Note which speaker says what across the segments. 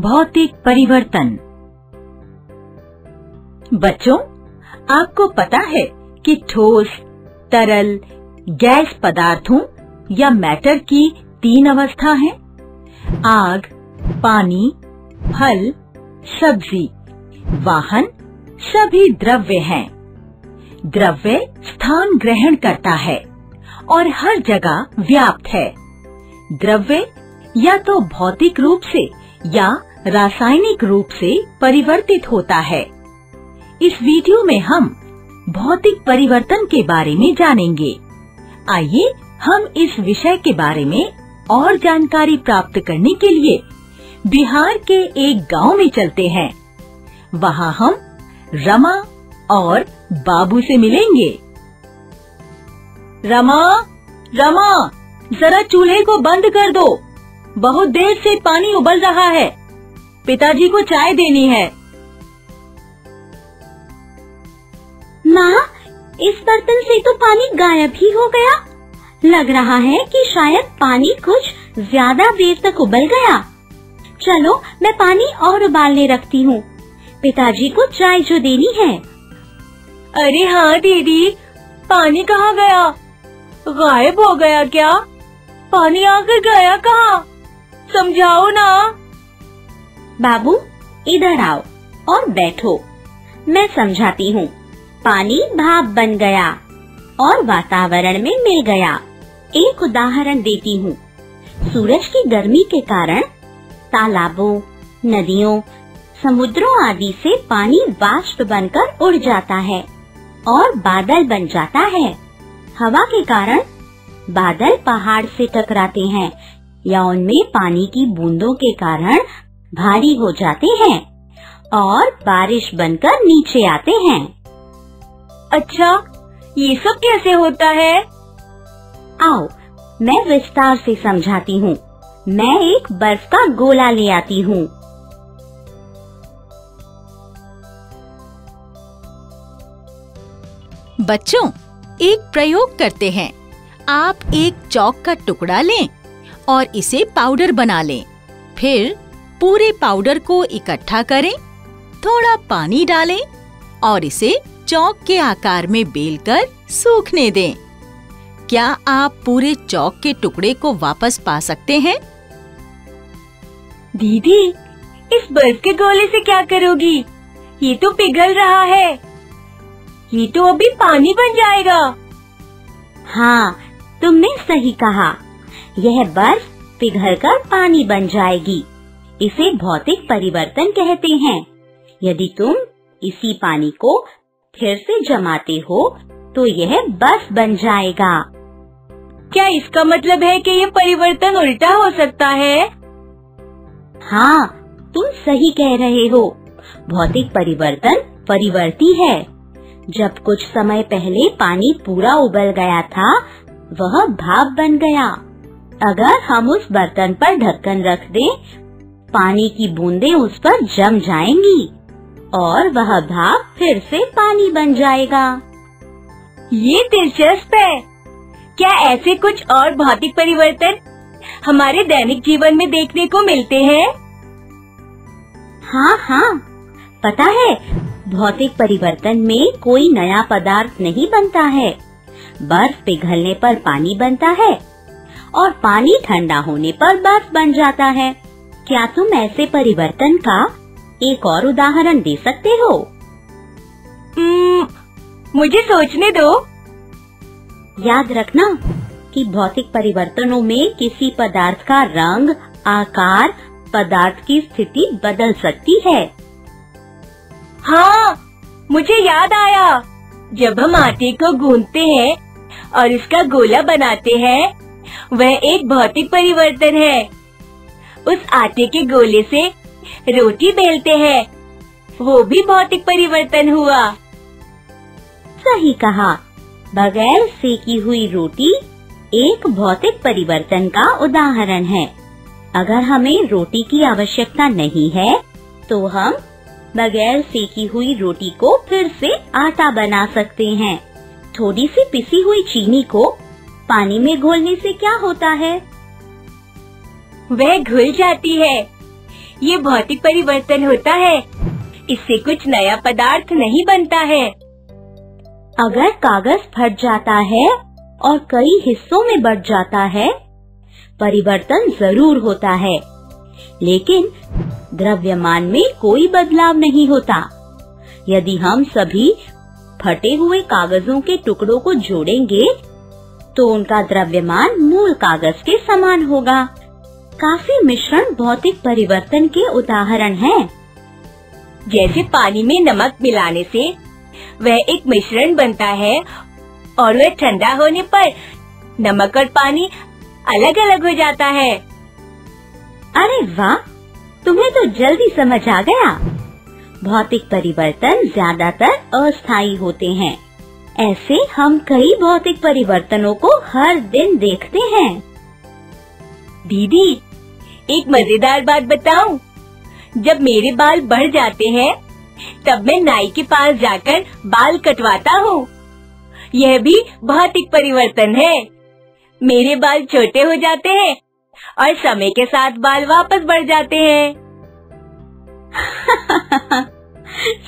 Speaker 1: भौतिक परिवर्तन। बच्चों, आपको पता है कि ठोस, तरल, गैस पदार्थों या मैटर की 3 अवस्था हैं। आग, पानी, फल, सब्जी, वाहन सभी द्रव्य हैं। द्रव्य स्थान ग्रहण करता है और हर जगह व्याप्त है। द्रव्य या तो भौतिक रूप से या रासायनिक रूप से परिवर्तित होता है। इस वीडियो में हम भौतिक परिवर्तन के बारे में जानेंगे। आइए हम इस विषय के बारे में और जानकारी प्राप्त करने के लिए बिहार के एक गांव में चलते हैं। वहां हम रमा और बाबू से मिलेंगे। रमा, जरा चूल्हे को बंद कर दो। बहुत देर से पानी उबल रहा है। पिताजी को चाय देनी है।
Speaker 2: माँ, इस बर्तन से तो पानी गायब ही हो गया। लग रहा है कि शायद पानी कुछ ज्यादा देर तक उबल गया। चलो, मैं पानी और उबालने रखती हूँ। पिताजी को चाय जो देनी है।
Speaker 1: अरे हाँ दीदी, पानी कहाँ गया? गायब हो गया क्या? पानी आकर गया कहाँ? समझाओ ना।
Speaker 2: बाबू, इधर आओ और बैठो। मैं समझाती हूँ। पानी भाप बन गया और वातावरण में मिल गया। एक उदाहरण देती हूँ। सूरज की गर्मी के कारण तालाबों, नदियों, समुद्रों आदि से पानी वाष्प बनकर उड़ जाता है और बादल बन जाता है। हवा के कारण बादल पहाड़ से टकराते हैं या उनमें पानी की बूंदों के कारण भारी हो जाते हैं और बारिश बनकर नीचे आते हैं।
Speaker 1: अच्छा, ये सब कैसे होता है?
Speaker 2: आओ, मैं विस्तार से समझाती हूँ। मैं एक बर्फ का गोला ले आती हूँ।
Speaker 3: बच्चों, एक प्रयोग करते हैं। आप एक चॉक का टुकड़ा लें और इसे पाउडर बना लें। फिर पूरे पाउडर को इकट्ठा करें, थोड़ा पानी डालें और इसे चॉक के आकार में बेलकर सूखने दें। क्या आप पूरे चॉक के टुकड़े को वापस पा सकते हैं?
Speaker 1: दीदी, इस बर्फ के गोले से क्या करोगी? ये तो पिघल रहा है। ये तो अभी पानी बन जाएगा।
Speaker 2: हाँ, तुमने सही कहा। यह बर्फ पिघलकर पानी बन जाएगी। इसे भौतिक परिवर्तन कहते हैं। यदि तुम इसी पानी को फिर से जमाते हो तो यह बर्फ बन जाएगा।
Speaker 1: क्या इसका मतलब है कि ये परिवर्तन उल्टा हो सकता है?
Speaker 2: हाँ, तुम सही कह रहे हो। भौतिक परिवर्तन परिवर्ती है। जब कुछ समय पहले पानी पूरा उबल गया था, वह भाप बन गया। अगर हम उस बर्तन पर ढक्कन रख दें, पानी की बूंदें उस पर जम जाएंगी और वह भाप फिर से पानी बन जाएगा।
Speaker 1: ये दिलचस्प है। क्या ऐसे कुछ और भौतिक परिवर्तन हमारे दैनिक जीवन में देखने को मिलते हैं?
Speaker 2: हाँ, पता है, भौतिक परिवर्तन में कोई नया पदार्थ नहीं बनता है। बर्फ पिघलने पर पानी बनता है और पानी ठंडा होने पर बर्फ बन जाता है। क्या तुम ऐसे परिवर्तन का एक और उदाहरण दे सकते हो?
Speaker 1: मुझे सोचने दो।
Speaker 2: याद रखना कि भौतिक परिवर्तनों में किसी पदार्थ का रंग, आकार, पदार्थ की स्थिति बदल सकती है।
Speaker 1: हाँ, मुझे याद आया। जब हम आटे को गूंथते हैं और इसका गोला बनाते हैं, वह एक भौतिक परिवर्तन है। उस आटे के गोले से रोटी बेलते हैं, वो भी भौतिक परिवर्तन हुआ।
Speaker 2: सही कहा। बगैर सेकी हुई रोटी एक भौतिक परिवर्तन का उदाहरण है। अगर हमें रोटी की आवश्यकता नहीं है, तो हम बगैर सेकी हुई रोटी को फिर से आटा बना सकते हैं। थोड़ी सी पिसी हुई चीनी को पानी में घोलने से क्या होता है?
Speaker 1: वह घुल जाती है। ये भौतिक परिवर्तन होता है। इससे कुछ नया पदार्थ नहीं बनता है।
Speaker 2: अगर कागज फट जाता है और कई हिस्सों में बंट जाता है, परिवर्तन जरूर होता है, लेकिन द्रव्यमान में कोई बदलाव नहीं होता। यदि हम सभी फटे हुए कागजों के टुकड़ों को जोड़ेंगे, तो उनका द्रव्यमान मूल कागज के समान होगा। काफी मिश्रण भौतिक परिवर्तन के उदाहरण हैं।
Speaker 1: जैसे पानी में नमक मिलाने से वह एक मिश्रण बनता है और वह ठंडा होने पर नमक और पानी अलग अलग हो जाता है।
Speaker 2: अरे वाह, तुम्हें तो जल्दी समझ आ गया। भौतिक परिवर्तन ज्यादातर अस्थायी होते हैं। ऐसे हम कई भौतिक परिवर्तनों को हर दिन देखते हैं।
Speaker 1: दीदी, एक मजेदार बात बताऊं? जब मेरे बाल बढ़ जाते हैं, तब मैं नाई के पास जाकर बाल कटवाता हूँ। यह भी भौतिक परिवर्तन है। मेरे बाल छोटे हो जाते हैं और समय के साथ बाल वापस बढ़ जाते हैं।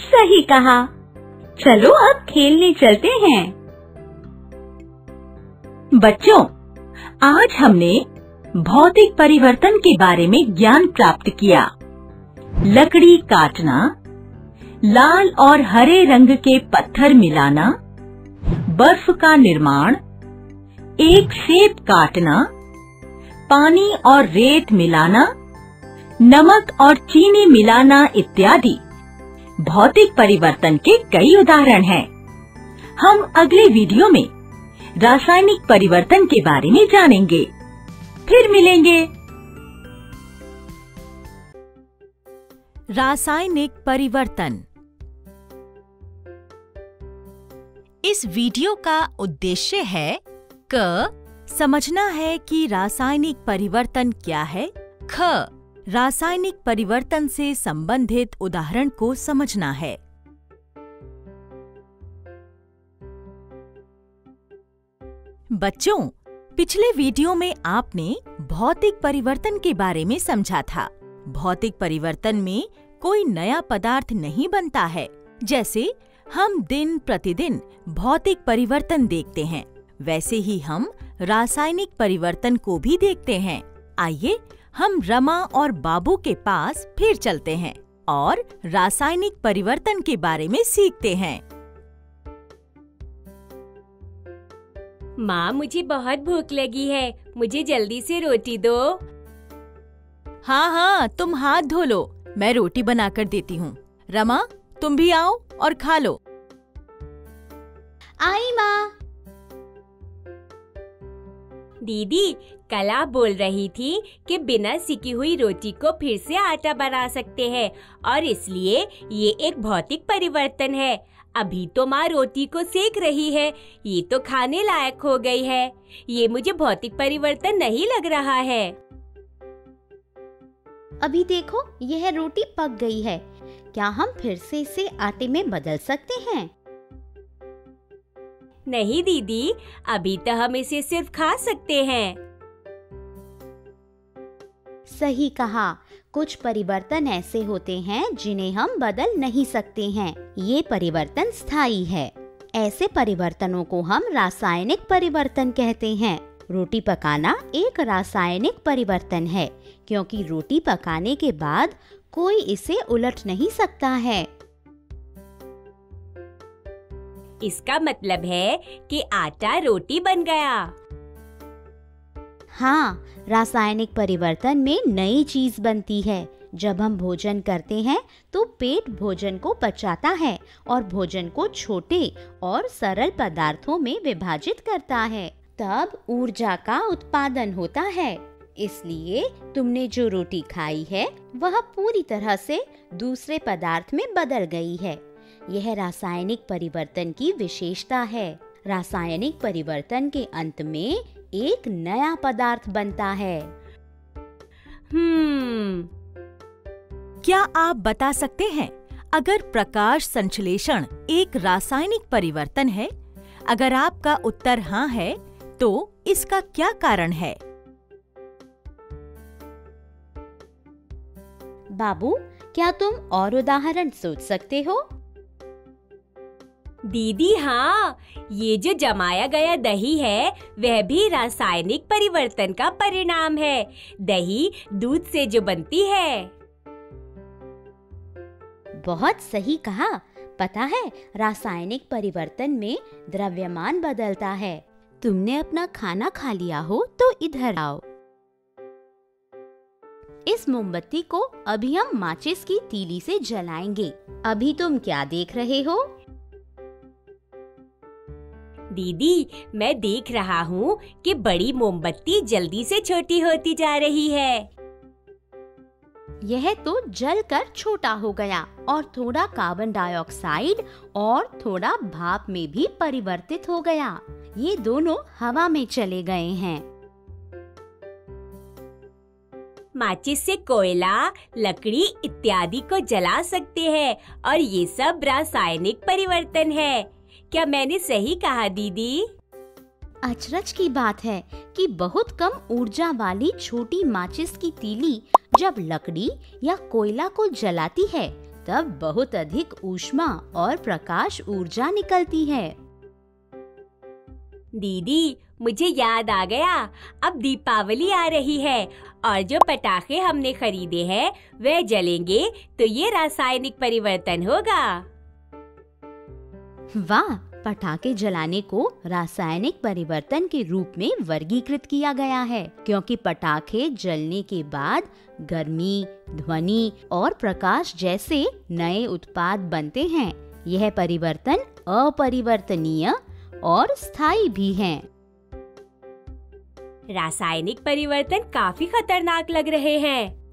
Speaker 2: सही कहा। चलो अब खेलने चलते हैं।
Speaker 1: बच्चों, आज हमने भौतिक परिवर्तन के बारे में ज्ञान प्राप्त किया। लकड़ी काटना, लाल और हरे रंग के पत्थर मिलाना, बर्फ का निर्माण, एक सेब काटना, पानी और रेत मिलाना, नमक और चीनी मिलाना इत्यादि भौतिक परिवर्तन के कई उदाहरण हैं। हम अगले वीडियो में रासायनिक परिवर्तन के बारे में जानेंगे। फिर मिलेंगे।
Speaker 3: रासायनिक परिवर्तन। इस वीडियो का उद्देश्य है क. समझना है कि रासायनिक परिवर्तन क्या है। ख. रासायनिक परिवर्तन से संबंधित उदाहरण को समझना है। बच्चों, पिछले वीडियो में आपने भौतिक परिवर्तन के बारे में समझा था। भौतिक परिवर्तन में कोई नया पदार्थ नहीं बनता है। जैसे हम दिन प्रतिदिन भौतिक परिवर्तन देखते हैं, वैसे ही हम रासायनिक परिवर्तन को भी देखते हैं। आइए हम रमा और बाबू के पास फिर चलते हैं और रासायनिक परिवर्तन के बारे में सीखते हैं।
Speaker 4: माँ, मुझे बहुत भूख लगी है, मुझे जल्दी से रोटी दो।
Speaker 3: हाँ हाँ, तुम हाथ धो लो, मैं रोटी बनाकर देती हूँ। रमा, तुम भी आओ और खा लो।
Speaker 2: आई माँ।
Speaker 4: दीदी, कल आप बोल रही थी कि बिना सिकी हुई रोटी को फिर से आटा बना सकते हैं और इसलिए ये एक भौतिक परिवर्तन है। अभी तो माँ रोटी को सेक रही है, ये तो खाने लायक हो गई है। ये मुझे भौतिक परिवर्तन नहीं लग रहा है।
Speaker 5: अभी देखो, यह रोटी पक गई है। क्या हम फिर से इसे आटे में बदल सकते हैं?
Speaker 4: नहीं दीदी, अभी तो हम इसे सिर्फ खा सकते हैं।
Speaker 5: सही कहा। कुछ परिवर्तन ऐसे होते हैं जिन्हें हम बदल नहीं सकते हैं। ये परिवर्तन स्थायी है। ऐसे परिवर्तनों को हम रासायनिक परिवर्तन कहते हैं। रोटी पकाना एक रासायनिक परिवर्तन है, क्योंकि रोटी पकाने के बाद कोई इसे उलट नहीं सकता है।
Speaker 4: इसका मतलब है कि आटा रोटी बन गया।
Speaker 5: हाँ, रासायनिक परिवर्तन में नई चीज बनती है। जब हम भोजन करते हैं तो पेट भोजन को पचाता है और भोजन को छोटे और सरल पदार्थों में विभाजित करता है। तब ऊर्जा का उत्पादन होता है। इसलिए तुमने जो रोटी खाई है वह पूरी तरह से दूसरे पदार्थ में बदल गई है। यह रासायनिक परिवर्तन की विशेषता है। रासायनिक परिवर्तन के अंत में एक नया पदार्थ बनता है।
Speaker 3: क्या आप बता सकते हैं, अगर प्रकाश संश्लेषण एक रासायनिक परिवर्तन है? अगर आपका उत्तर हाँ है, तो इसका क्या कारण है?
Speaker 5: बाबू, क्या तुम और उदाहरण सोच सकते हो?
Speaker 4: दीदी हाँ, ये जो जमाया गया दही है वह भी रासायनिक परिवर्तन का परिणाम है। दही दूध से जो बनती है।
Speaker 5: बहुत सही कहा। पता है, रासायनिक परिवर्तन में द्रव्यमान बदलता है। तुमने अपना खाना खा लिया हो तो इधर आओ। इस मोमबत्ती को अभी हम माचिस की तीली से जलाएंगे। अभी तुम क्या देख रहे हो?
Speaker 4: दीदी, मैं देख रहा हूँ कि बड़ी मोमबत्ती जल्दी से छोटी होती जा रही है।
Speaker 5: यह तो जलकर छोटा हो गया और थोड़ा कार्बन डाइऑक्साइड और थोड़ा भाप में भी परिवर्तित हो गया। ये दोनों हवा में चले गए हैं।
Speaker 4: माचिस से कोयला, लकड़ी इत्यादि को जला सकते हैं और ये सब रासायनिक परिवर्तन है। क्या मैंने सही कहा दीदी?
Speaker 5: अचरज की बात है कि बहुत कम ऊर्जा वाली छोटी माचिस की तीली जब लकड़ी या कोयला को जलाती है तब बहुत अधिक ऊष्मा और प्रकाश ऊर्जा निकलती है।
Speaker 4: दीदी, मुझे याद आ गया, अब दीपावली आ रही है और जो पटाखे हमने खरीदे हैं वह जलेंगे तो ये रासायनिक परिवर्तन होगा।
Speaker 5: वाह, पटाखे जलाने को रासायनिक परिवर्तन के रूप में वर्गीकृत किया गया है, क्योंकि पटाखे जलने के बाद गर्मी, ध्वनि और प्रकाश जैसे नए उत्पाद बनते हैं। यह परिवर्तन अपरिवर्तनीय और स्थायी भी हैं।
Speaker 4: रासायनिक परिवर्तन काफी खतरनाक लग रहे हैं।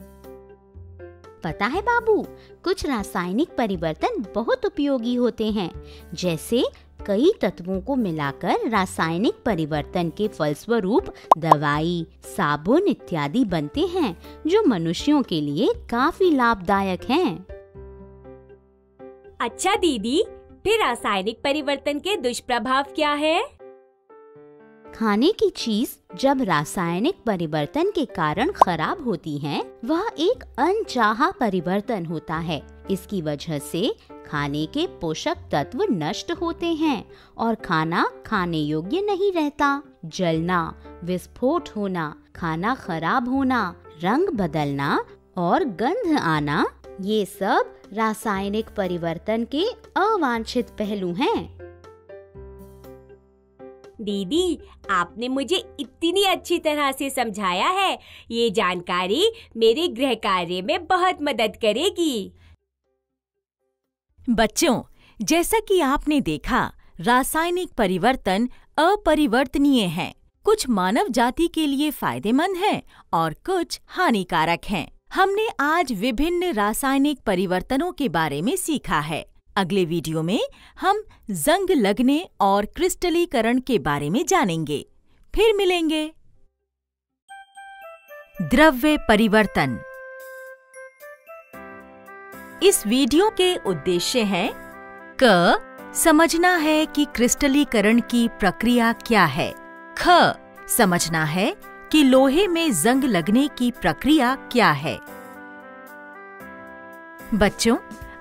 Speaker 5: पता है बाबू, कुछ रासायनिक परिवर्तन बहुत उपयोगी होते हैं। जैसे कई तत्वों को मिलाकर रासायनिक परिवर्तन के फलस्वरूप दवाई, साबुन इत्यादि बनते हैं, जो मनुष्यों के लिए काफी लाभदायक हैं।
Speaker 4: अच्छा दीदी, फिर रासायनिक परिवर्तन के दुष्प्रभाव क्या है?
Speaker 5: खाने की चीज जब रासायनिक परिवर्तन के कारण खराब होती है, वह एक अनचाहा परिवर्तन होता है। इसकी वजह से खाने के पोषक तत्व नष्ट होते हैं और खाना खाने योग्य नहीं रहता। जलना, विस्फोट होना, खाना खराब होना, रंग बदलना और गंध आना, ये सब रासायनिक परिवर्तन के अवांछित पहलू हैं।
Speaker 4: दीदी, आपने मुझे इतनी अच्छी तरह से समझाया है, ये जानकारी मेरे गृह कार्य में बहुत मदद करेगी।
Speaker 3: बच्चों, जैसा कि आपने देखा, रासायनिक परिवर्तन अपरिवर्तनीय हैं। कुछ मानव जाति के लिए फायदेमंद हैं और कुछ हानिकारक हैं। हमने आज विभिन्न रासायनिक परिवर्तनों के बारे में सीखा है। अगले वीडियो में हम जंग लगने और क्रिस्टलीकरण के बारे में जानेंगे। फिर मिलेंगे। द्रव्य परिवर्तन। इस वीडियो के उद्देश्य हैं: क. समझना है कि क्रिस्टलीकरण की प्रक्रिया क्या है। ख. समझना है कि लोहे में जंग लगने की प्रक्रिया क्या है। बच्चों,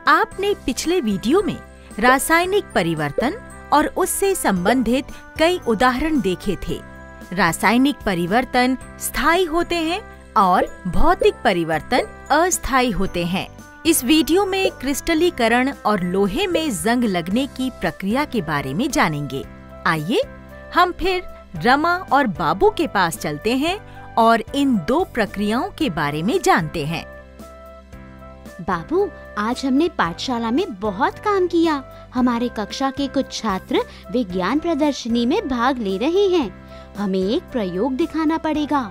Speaker 3: आपने पिछले वीडियो में रासायनिक परिवर्तन और उससे संबंधित कई उदाहरण देखे थे। रासायनिक परिवर्तन स्थायी होते हैं और भौतिक परिवर्तन अस्थायी होते हैं। इस वीडियो में क्रिस्टलीकरण और लोहे में जंग लगने की प्रक्रिया के बारे में जानेंगे। आइए हम फिर रमा और बाबू के पास चलते हैं और इन दो प्रक्रियाओं के बारे में जानते हैं।
Speaker 5: बाबू, आज हमने पाठशाला में बहुत काम किया। हमारे कक्षा के कुछ छात्र विज्ञान प्रदर्शनी में भाग ले रहे हैं। हमें एक प्रयोग दिखाना पड़ेगा।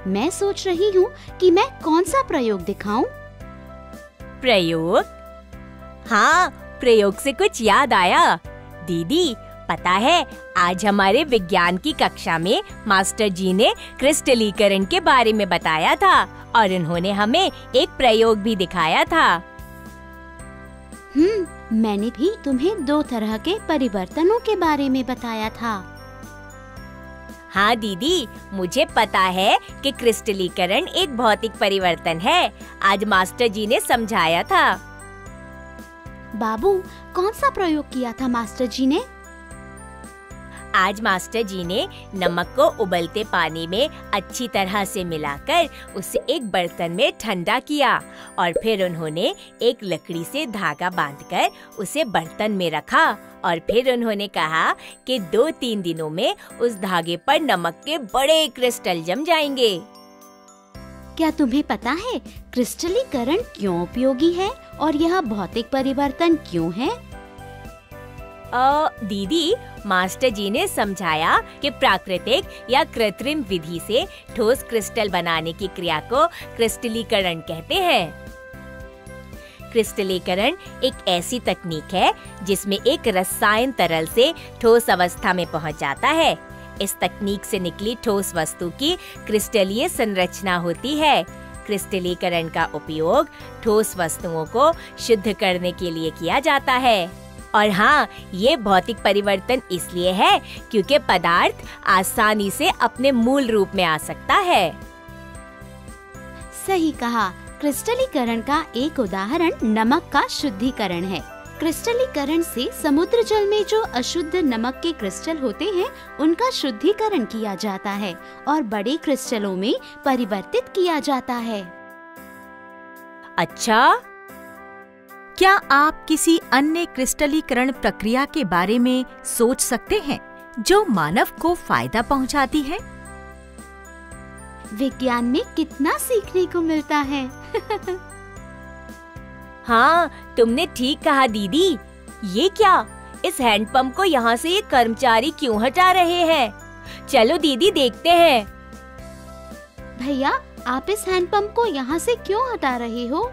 Speaker 5: मैं सोच रही हूँ कि मैं कौन सा प्रयोग दिखाऊं?
Speaker 4: प्रयोग? हाँ, प्रयोग से कुछ याद आया। दीदी, पता है, आज हमारे विज्ञान की कक्षा में मास्टर जी ने क्रिस्टलीकरण के बारे में बताया था और उन्होंने हमें एक प्रयोग भी दिखाया था।
Speaker 5: मैंने भी तुम्हें दो तरह के परिवर्तनों के बारे में बताया था।
Speaker 4: हाँ दीदी, मुझे पता है कि क्रिस्टलीकरण एक भौतिक परिवर्तन है। आज मास्टर जी ने समझाया था।
Speaker 5: बाबू, कौन सा प्रयोग किया था मास्टर जी ने?
Speaker 4: आज मास्टर जी ने नमक को उबलते पानी में अच्छी तरह से मिलाकर उसे एक बर्तन में ठंडा किया और फिर उन्होंने एक लकड़ी से धागा बांधकर उसे बर्तन में रखा और फिर उन्होंने कहा कि 2-3 दिनों में उस धागे पर नमक के बड़े क्रिस्टल जम जाएंगे।
Speaker 5: क्या तुम्हें पता है क्रिस्टलीकरण क्यों उपयोगी है और यह भौतिक परिवर्तन क्यों है?
Speaker 4: दीदी, मास्टर जी ने समझाया कि प्राकृतिक या कृत्रिम विधि से ठोस क्रिस्टल बनाने की क्रिया को क्रिस्टलीकरण कहते हैं। क्रिस्टलीकरण एक ऐसी तकनीक है जिसमें एक रसायन तरल से ठोस अवस्था में पहुंच जाता है। इस तकनीक से निकली ठोस वस्तु की क्रिस्टलीय संरचना होती है। क्रिस्टलीकरण का उपयोग ठोस वस्तुओं को शुद्ध करने के लिए किया जाता है। और हाँ, ये भौतिक परिवर्तन इसलिए है क्योंकि पदार्थ आसानी से अपने मूल रूप में आ सकता है।
Speaker 5: सही कहा। क्रिस्टलीकरण का एक उदाहरण नमक का शुद्धिकरण है। क्रिस्टलीकरण से समुद्र जल में जो अशुद्ध नमक के क्रिस्टल होते हैं, उनका शुद्धिकरण किया जाता है और बड़े क्रिस्टलों में परिवर्तित किया जाता है।
Speaker 4: अच्छा,
Speaker 3: क्या आप किसी अन्य क्रिस्टलीकरण प्रक्रिया के बारे में सोच सकते हैं जो मानव को फायदा पहुंचाती है?
Speaker 5: विज्ञान में कितना सीखने को मिलता है।
Speaker 4: हाँ, तुमने ठीक कहा दीदी। ये क्या, इस हैंडपंप को यहाँ से ये कर्मचारी क्यों हटा रहे हैं? चलो दीदी, देखते हैं।
Speaker 5: भैया, आप इस हैंडपंप को यहाँ से क्यों हटा रहे हो?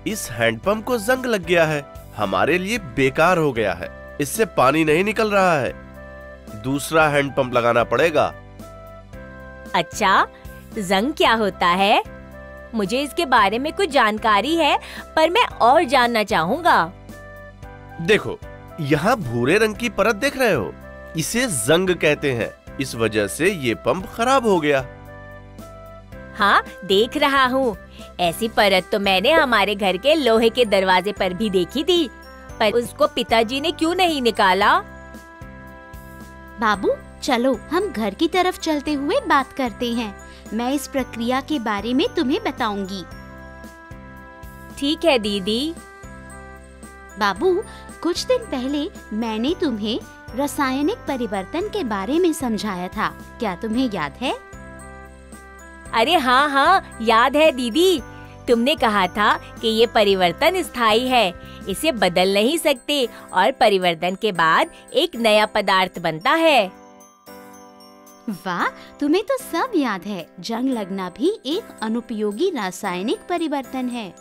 Speaker 6: इस हैंडपंप को जंग लग गया है, हमारे लिए बेकार हो गया है। इससे पानी नहीं निकल रहा है। दूसरा हैंडपंप लगाना पड़ेगा।
Speaker 4: अच्छा, जंग क्या होता है? मुझे इसके बारे में कुछ जानकारी है, पर मैं और जानना चाहूँगा।
Speaker 6: देखो, यहाँ भूरे रंग की परत देख रहे हो? इसे जंग कहते हैं। इस वजह से ये पंप खराब हो गया।
Speaker 4: हाँ, देख रहा हूँ। ऐसी परत तो मैंने हमारे घर के लोहे के दरवाजे पर भी देखी थी, पर उसको पिताजी ने क्यों नहीं निकाला?
Speaker 5: बाबू, चलो हम घर की तरफ चलते हुए बात करते हैं। मैं इस प्रक्रिया के बारे में तुम्हें बताऊंगी।
Speaker 4: ठीक है दीदी।
Speaker 5: बाबू, कुछ दिन पहले मैंने तुम्हें रासायनिक परिवर्तन के बारे में समझाया था। क्या तुम्हें याद है?
Speaker 4: अरे हाँ हाँ, याद है दीदी। तुमने कहा था कि ये परिवर्तन स्थायी है, इसे बदल नहीं सकते और परिवर्तन के बाद एक नया पदार्थ बनता है।
Speaker 5: वाह, तुम्हें तो सब याद है। जंग लगना भी एक अनुपयोगी रासायनिक परिवर्तन है।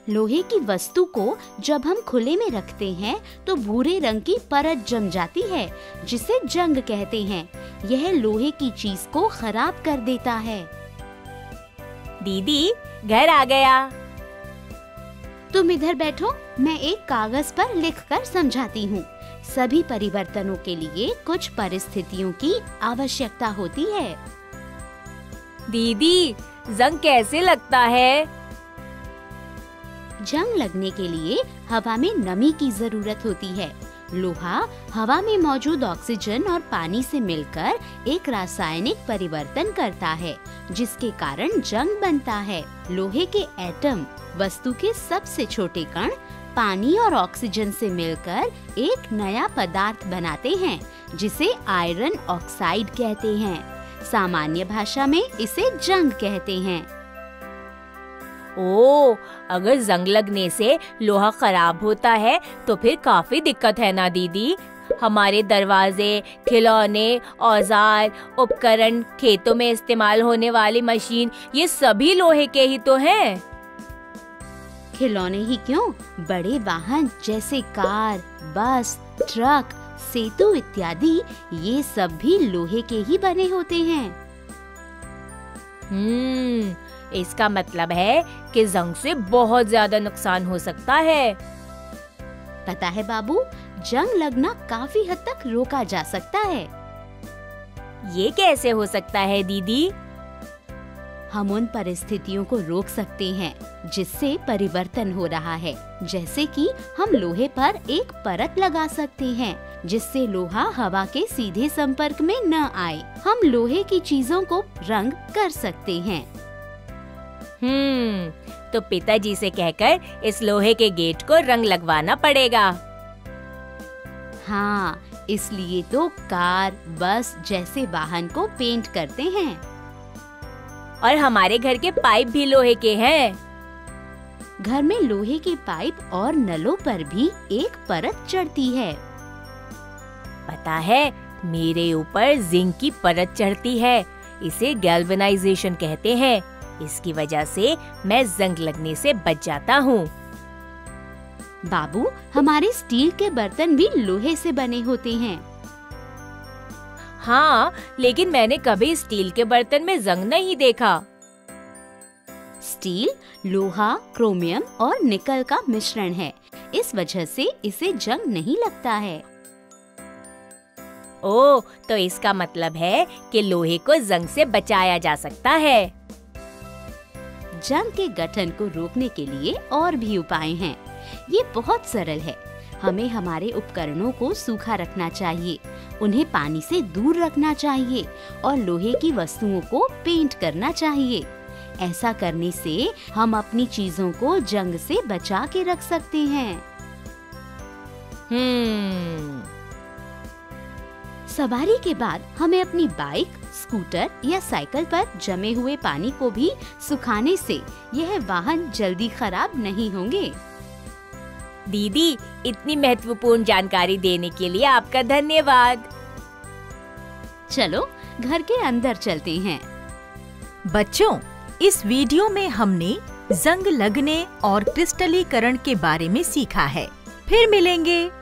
Speaker 5: लोहे की वस्तु को जब हम खुले में रखते हैं तो भूरे रंग की परत जम जाती है, जिसे जंग कहते हैं। यह लोहे की चीज को खराब कर देता है।
Speaker 4: दीदी, घर आ गया।
Speaker 5: तुम इधर बैठो, मैं एक कागज पर लिखकर समझाती हूँ। सभी परिवर्तनों के लिए कुछ परिस्थितियों की आवश्यकता होती है।
Speaker 4: दीदी, जंग कैसे लगता है?
Speaker 5: जंग लगने के लिए हवा में नमी की जरूरत होती है। लोहा हवा में मौजूद ऑक्सीजन और पानी से मिलकर एक रासायनिक परिवर्तन करता है, जिसके कारण जंग बनता है। लोहे के एटम, वस्तु के सबसे छोटे कण, पानी और ऑक्सीजन से मिलकर एक नया पदार्थ बनाते हैं, जिसे आयरन ऑक्साइड कहते हैं। सामान्य भाषा में इसे जंग कहते हैं।
Speaker 4: ओह, अगर जंग लगने से लोहा खराब होता है तो फिर काफी दिक्कत है ना दीदी। हमारे दरवाजे, खिलौने, औजार, उपकरण, खेतों में इस्तेमाल होने वाली मशीन, ये सभी लोहे के ही तो हैं।
Speaker 5: खिलौने ही क्यों, बड़े वाहन जैसे कार, बस, ट्रक, सेतु इत्यादि, ये सब भी लोहे के ही बने होते हैं।
Speaker 4: इसका मतलब है कि जंग से बहुत ज्यादा नुकसान हो सकता है।
Speaker 5: पता है बाबू, जंग लगना काफी हद तक रोका जा सकता है।
Speaker 4: ये कैसे हो सकता है दीदी?
Speaker 5: हम उन परिस्थितियों को रोक सकते हैं जिससे परिवर्तन हो रहा है। जैसे कि हम लोहे पर एक परत लगा सकते हैं जिससे लोहा हवा के सीधे संपर्क में न आए। हम लोहे की चीजों को रंग कर सकते हैं।
Speaker 4: तो पिताजी से कहकर इस लोहे के गेट को रंग लगवाना पड़ेगा।
Speaker 5: हाँ, इसलिए तो कार, बस जैसे वाहन को पेंट करते हैं।
Speaker 4: और हमारे घर के पाइप भी लोहे के हैं।
Speaker 5: घर में लोहे के पाइप और नलों पर भी एक परत चढ़ती है।
Speaker 4: पता है, मेरे ऊपर जिंक की परत चढ़ती है। इसे गैल्वेनाइजेशन कहते हैं। इसकी वजह से मैं जंग लगने से बच जाता हूँ।
Speaker 5: बाबू, हमारे स्टील के बर्तन भी लोहे से बने होते हैं।
Speaker 4: हाँ, लेकिन मैंने कभी स्टील के बर्तन में जंग नहीं देखा।
Speaker 5: स्टील लोहा, क्रोमियम और निकल का मिश्रण है। इस वजह से इसे जंग नहीं लगता है।
Speaker 4: ओह, तो इसका मतलब है कि लोहे को जंग से बचाया जा सकता है।
Speaker 5: जंग के गठन को रोकने के लिए और भी उपाय हैं। ये बहुत सरल है। हमें हमारे उपकरणों को सूखा रखना चाहिए, उन्हें पानी से दूर रखना चाहिए और लोहे की वस्तुओं को पेंट करना चाहिए। ऐसा करने से हम अपनी चीजों को जंग से बचा के रख सकते हैं। सवारी के बाद हमें अपनी बाइक, स्कूटर या साइकिल पर जमे हुए पानी को भी सुखाने से यह वाहन जल्दी खराब नहीं होंगे।
Speaker 4: दीदी, इतनी महत्वपूर्ण जानकारी देने के लिए आपका धन्यवाद।
Speaker 5: चलो घर के अंदर चलते हैं।
Speaker 3: बच्चों, इस वीडियो में हमने जंग लगने और क्रिस्टलीकरण के बारे में सीखा है। फिर मिलेंगे।